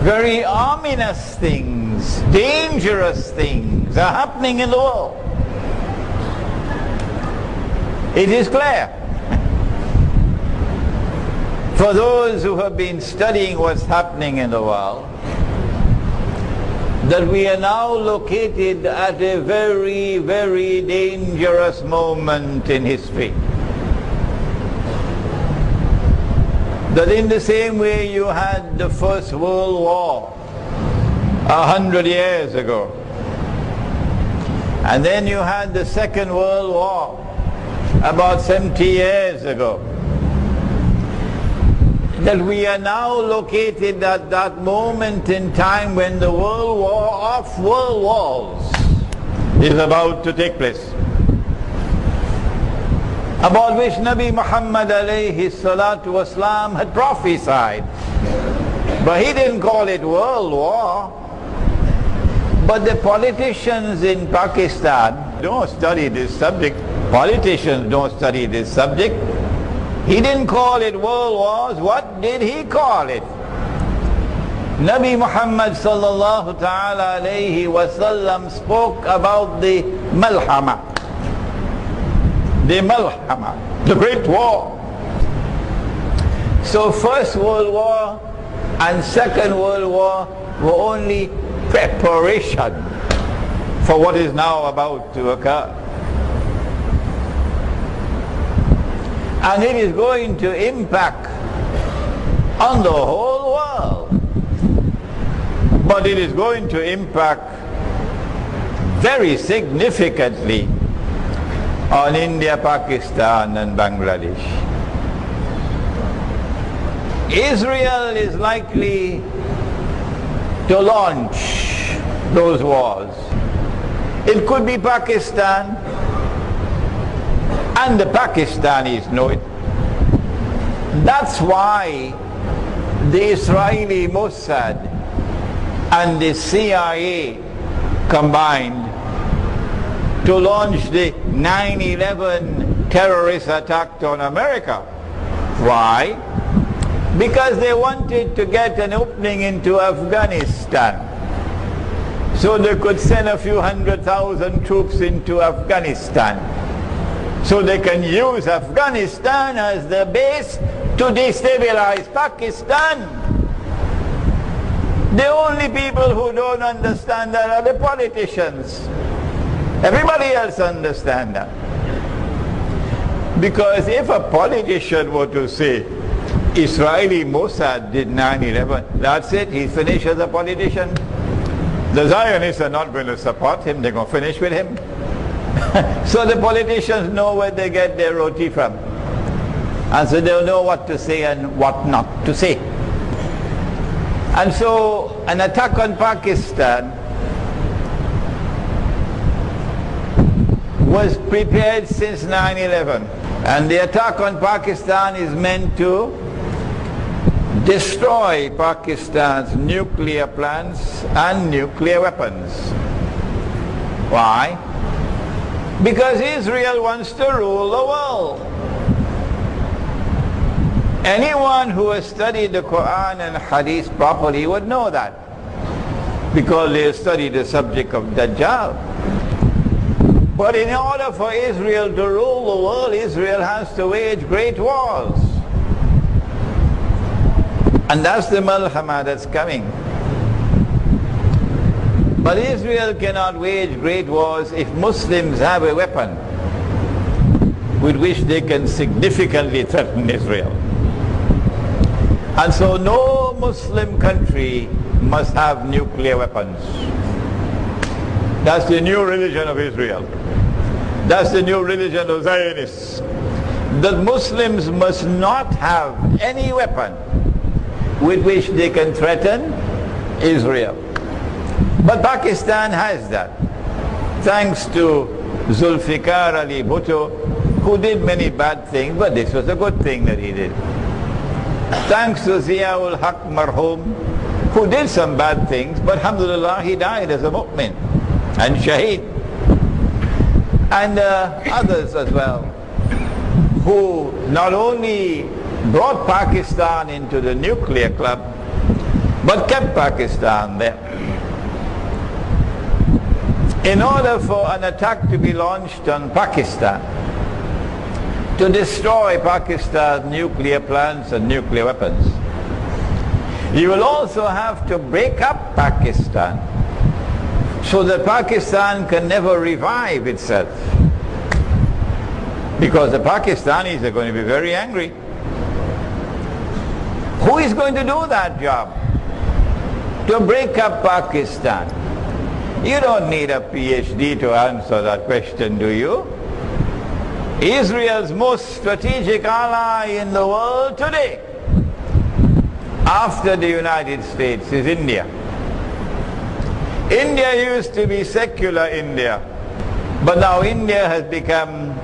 very ominous things, dangerous things are happening in the world. It is clear. For those who have been studying what's happening in the world, that we are now located at a very, very dangerous moment in history. That in the same way you had the First World War 100 years ago, and then you had the Second World War about 70 years ago, that we are now located at that moment in time when the world war of world wars is about to take place, about which Nabi Muhammad alayhi salatu wasalam had prophesied. But he didn't call it world war. But the politicians in Pakistan don't study this subject. Politicians don't study this subject. He didn't call it world wars. What did he call it? Nabi Muhammad sallallahu ta'ala alayhi wasallam spoke about the malhama. The malhama, the great war. So First World War and Second World War were only preparation for what is now about to occur. And it is going to impact on the whole world. But it is going to impact very significantly on India, Pakistan and Bangladesh. Israel is likely to launch those wars. It could be Pakistan, and the Pakistanis know it. That's why the Israeli Mossad and the CIA combined to launch the 9/11 terrorist attack on America. Why? Because they wanted to get an opening into Afghanistan, so they could send a few 100,000 troops into Afghanistan, so they can use Afghanistan as the base to destabilize Pakistan. The only people who don't understand that are the politicians. Everybody else understands that. Because if a politician were to say, Israeli Mossad did 9/11, that's it, he's finished as a politician. The Zionists are not going to support him, they're going to finish with him. So the politicians know where they get their roti from. And so they'll know what to say and what not to say. And so an attack on Pakistan was prepared since 9/11. And the attack on Pakistan is meant to destroy Pakistan's nuclear plants and nuclear weapons. Why? Because Israel wants to rule the world. Anyone who has studied the Quran and Hadith properly would know that, because they study the subject of Dajjal. But in order for Israel to rule the world, Israel has to wage great wars. And that's the malhama that's coming. But Israel cannot wage great wars if Muslims have a weapon with which they can significantly threaten Israel. And so no Muslim country must have nuclear weapons. That's the new religion of Israel. That's the new religion of Zionists. That Muslims must not have any weapon with which they can threaten Israel. But Pakistan has that, thanks to Zulfikar Ali Bhutto, who did many bad things, but this was a good thing that he did. Thanks to Ziaul Haq Marhum, who did some bad things, but alhamdulillah he died as a mu'min and shaheed. And others as well, who not only brought Pakistan into the nuclear club, but kept Pakistan there. In order for an attack to be launched on Pakistan, to destroy Pakistan's nuclear plants and nuclear weapons, you will also have to break up Pakistan so that Pakistan can never revive itself. Because the Pakistanis are going to be very angry. Who is going to do that job? To break up Pakistan. You don't need a PhD to answer that question, do you? Israel's most strategic ally in the world today, after the United States, is India. India used to be secular India, but now India has become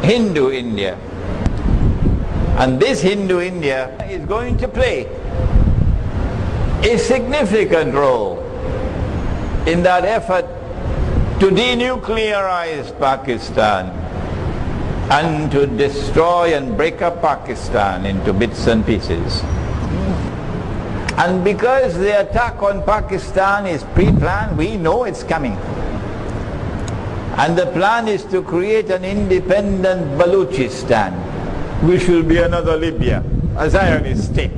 Hindu India. And this Hindu India is going to play a significant role in that effort to denuclearize Pakistan and to destroy and break up Pakistan into bits and pieces. And because the attack on Pakistan is pre-planned, we know it's coming. And the plan is to create an independent Balochistan, which will be another Libya, a Zionist state.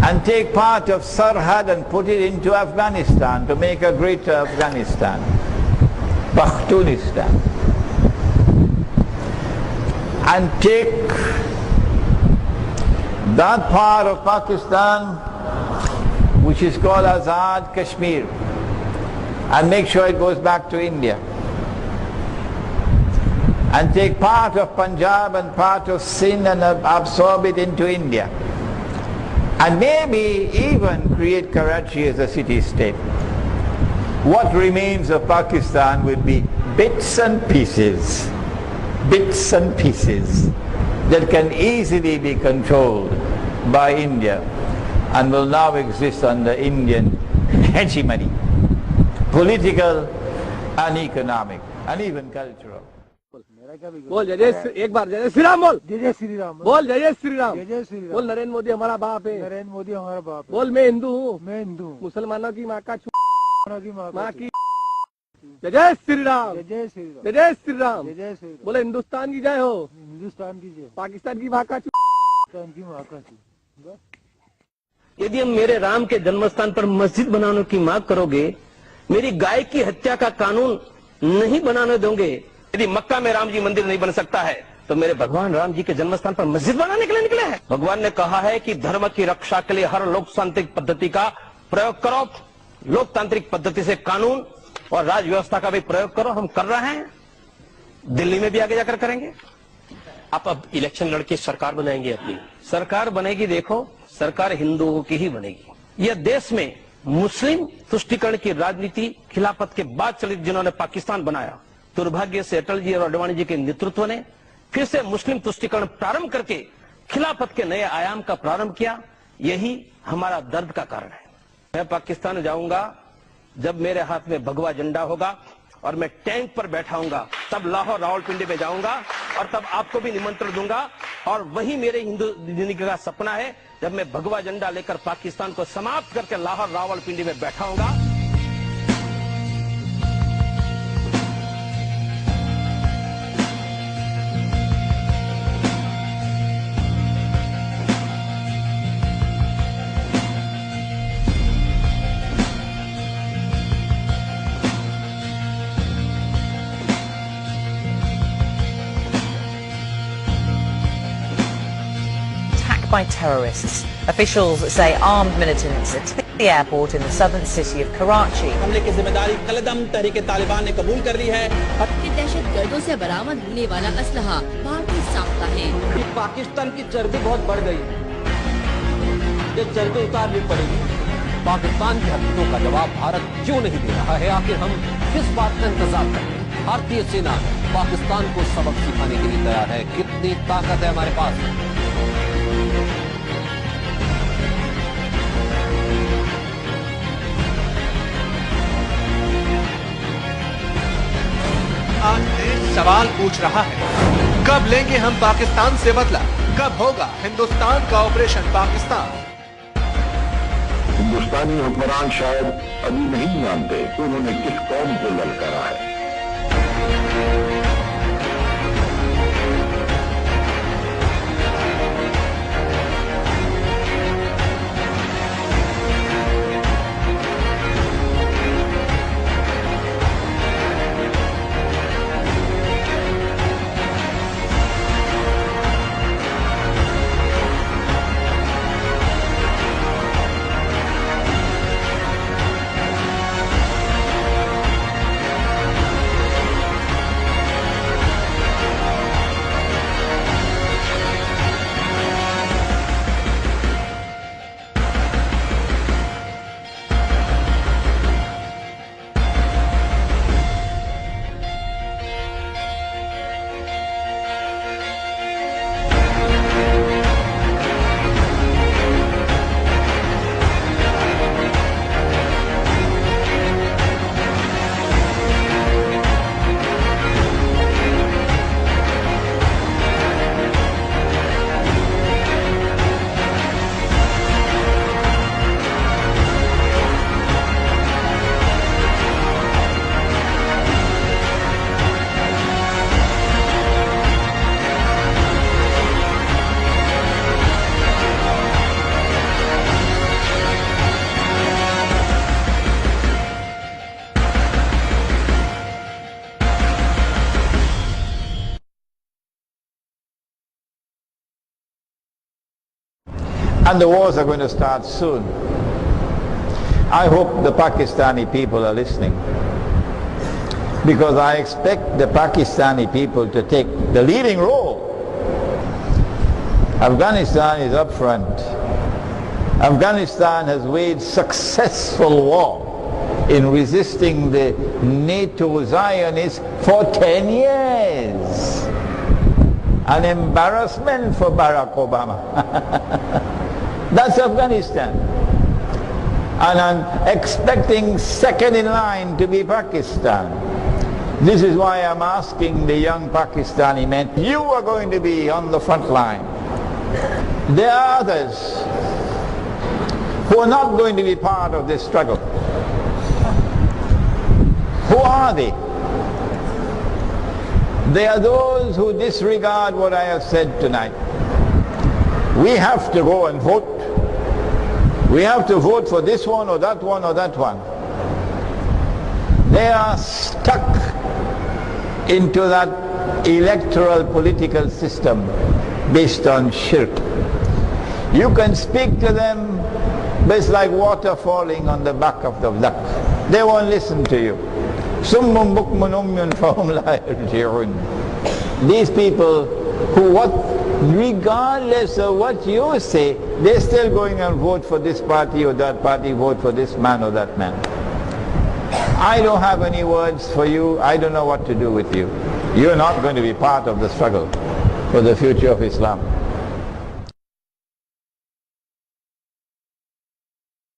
And take part of Sarhad and put it into Afghanistan to make a greater Afghanistan, Pakhtunistan. And take that part of Pakistan which is called Azad Kashmir and make sure it goes back to India. And take part of Punjab and part of Sindh and absorb it into India. And maybe even create Karachi as a city-state. What remains of Pakistan will be bits and pieces that can easily be controlled by India and will now exist under Indian hegemony, political and economic and even cultural. बोल जय एक बार जय श्री राम बोल जय श्री राम बोल जय श्री राम जय श्री राम बोल नरेंद्र मोदी हमारा बाप है नरेंद्र मोदी हमारा बाप है बोल मैं हिंदू हूँ मैं हिंदू मुसलमानों की माँ का माँ की जय श्री राम जय श्री राम जय श्री राम जय श्री राम बोले हिंदुस्तान की जय हो हिंदुस्तान की जय पाकिस्तान की माँ का पाकिस्तान की माँ का यदि हम मेरे राम के जन्मस्थान पर मस्जिद बनाने की मांग करोगे मेरी गाय की हत्या का कानून नहीं बनाने दोगे यदि मक्का में राम जी मंदिर नहीं बन सकता है तो मेरे भगवान राम जी के जन्मस्थान पर मस्जिद बनाने के लिए निकले हैं। भगवान ने कहा है कि धर्म की रक्षा के लिए हर लोकतांत्रिक पद्धति का प्रयोग करो, लोकतांत्रिक पद्धति से कानून और राज व्यवस्था का भी प्रयोग करो। हम कर रहे हैं, दिल्ली में भी आगे जाकर करेंगे। आप अब इलेक्शन लड़के सरकार बनाएंगे, अपनी सरकार बनेगी। देखो सरकार हिंदुओं की ही बनेगी। यह देश में मुस्लिम तुष्टीकरण की राजनीति खिलाफत के बाद चली, जिन्होंने पाकिस्तान बनाया। दुर्भाग्य से अटल जी और अडवाणी जी के नेतृत्व ने फिर से मुस्लिम तुष्टीकरण प्रारंभ करके खिलाफत के नए आयाम का प्रारंभ किया। यही हमारा दर्द का कारण है। मैं पाकिस्तान जाऊंगा जब मेरे हाथ में भगवा झंडा होगा और मैं टैंक पर बैठा हूंगा, तब लाहौर रावलपिंडी में जाऊंगा और तब आपको भी निमंत्रण दूंगा। और वही मेरे हिंदू जिंदगी का सपना है, जब मैं भगवा झंडा लेकर पाकिस्तान को समाप्त करके लाहौर रावलपिंडी में बैठा हूंगा। By terrorists. Officials say armed militants attacked the airport in the southern city of Karachi. हमले की जिम्मेदारी कलदम तहरीके तालिबान ने कबूल कर ली है। दहशतगर्दों से बरामद होने वाला असलहा भारतीय साख्ता है। पाकिस्तान की चर्बी बहुत बढ़ गई, ये चर्बी उतारनी पड़ेगी। पाकिस्तान की हरकतों का जवाब भारत क्यों नहीं दे रहा है? आखिर हम किस बात का इंतजार कर रहे हैं? भारतीय सेना पाकिस्तान को सबक सिखाने के लिए तैयार है। कितनी ताकत है हमारे पास? आज देश सवाल पूछ रहा है, कब लेंगे हम पाकिस्तान से बदला? कब होगा हिंदुस्तान का ऑपरेशन पाकिस्तान? हिंदुस्तानी हुक्मरान शायद अभी नहीं जानते कि उन्होंने किस कौम को ललकारा है। And the wars are going to start soon. I hope the Pakistani people are listening, because I expect the Pakistani people to take the leading role. Afghanistan is up front. Afghanistan has waged successful war in resisting the NATO Zionists for 10 years. An embarrassment for Barack Obama. That's Afghanistan. And I'm expecting second in line to be Pakistan. This is why I'm asking the young Pakistani men, you are going to be on the front line. There are others who are not going to be part of this struggle. Who are they? They are those who disregard what I have said tonight. We have to go and vote. We have to vote for this one or that one or that one. They are stuck into that electoral political system based on shirk. You can speak to them, but it's like water falling on the back of the duck. They won't listen to you. Summun bukmun umyun fahum la yarji'un. These people who, regardless of what you say, they're still going and vote for this party or that party, vote for this man or that man. I don't have any words for you. I don't know what to do with you. You're not going to be part of the struggle for the future of Islam.